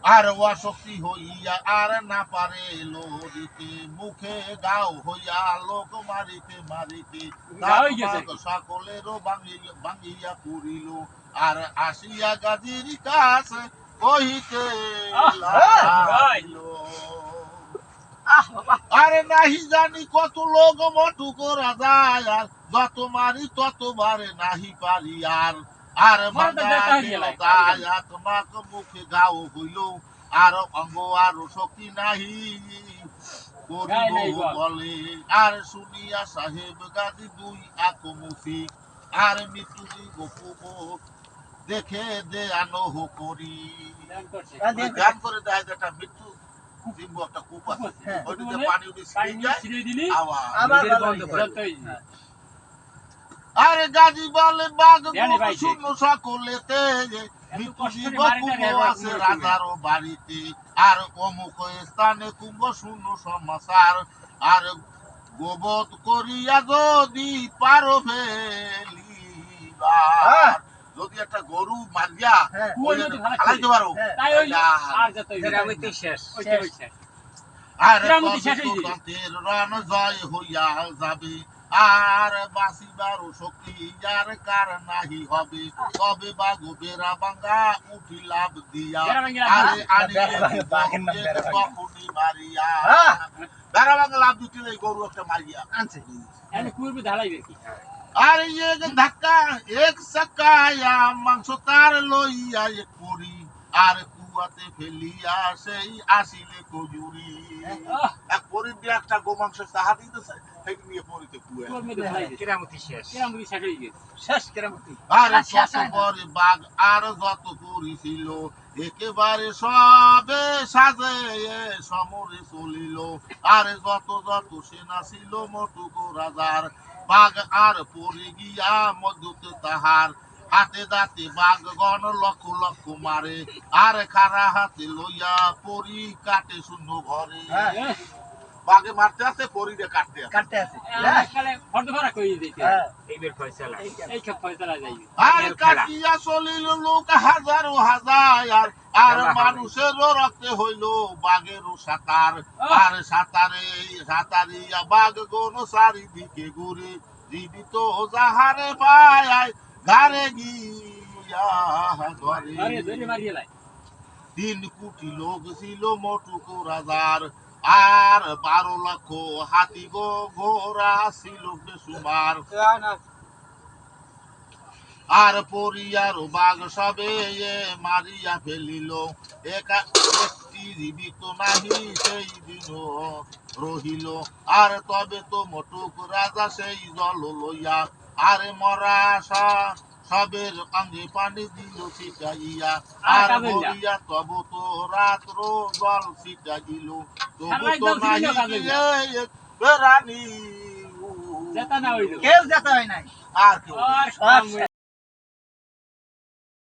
আর অশক্তি হইয়া আর না পারে লড়িতে মুখে গাও হইয়া লোক মারিতে মারিতে সকলেরও ভাঙিয়া পুরিল আর আসিয়া গাজীর কাছে কহিতে আরে নাহি জানি কত লোক মটু করা যায় আর যত মারি তত বারে নাহি পারি আর আর তোমাকে মুখে গাও হইল আর অঙ্গ আর শক্তি নাহি বলে আর শুনিয়া সাহেব গাজী দুই আকমুখী আর মৃত্যু দেখে দে আনহ করি ধ্যান করে দেয় যেটা মৃত্যু একটা কূপ আছে ওইটাতে পানি ছিড়ে যায় আরে গাজী বলে বাঘ শূন্য সকলেতে আছে রাজারও বাড়িতে আর অমুক স্থানে কুম্ভ শূন্য সমাচার আর গোবধ করিয়া যদি পারো ফেলিবা যদি একটা গরু মারিয়া খালাইতে পারো আর রণ জয় হইয়া যাবে আর বাঁচিবার শক্তি যার কার নাহি হবে তবে বাঘ বেড়া ভাঙ্গা উঠি লাভ দিয়া আরে তখনই মারিয়া বেড়া ভাঙ্গা লাভ দিতে গরু একটা মারিয়া আনছে আর এক ধাক্কা এক চাকায়া মাংস তার লইয়া এক করি আর কুয়াতে ফেলিয়া সেই আসিলে কজুরি এক পরি দিয়ে একটা গোমাংস চাহা দিতেছে নিয়ে পরিতে কুয়া কেরামতি শেষ আর শত পরে বাঘ আর যত করিছিল একেবারে সবে সাজে সমরে চলিল আর যত যত সেনা ছিল মটুক রাজার বাঘ আর পরে গিয়া মধ্যতে তাহার হাতে দাঁতে বাঘ গণ লক্ষ লক্ষ মারে আর খারা হাতে লইয়া পরি কাটে শূন্য ঘরে বাঘে মারতে আছে পরিরে কাটতে আছে আর কাটিয়া চলিল লোক হাজারো হাজার আর মানুষেরও রক্তে হইল বাঘেরও সাঁতার আর সাঁতারিয়া বাঘ গণ চারিদিকে ঘুরে জীবিত যাহারে পায় ঘরে গিয়া ঘরে 3 কোটি লোক ছিল মটুক রাজার আর 12 লক্ষ হাতি ঘোড়া ছিল বেসুমার আর পরিয়ার বাঘ সবে মারিয়া ফেলিল একটি জীবিত নাহি সেই দিন রহিল আর তবে তো মটুক রাজা সেই জল লইয়া আরে মরা সবের অঙ্গে পানি দিল ছিটাইয়া আর বলিয়া তব তো রাত্র জল ছিটাইল তবু তো নাহি রানী কেউ যেতে হয় নাই আর কেউ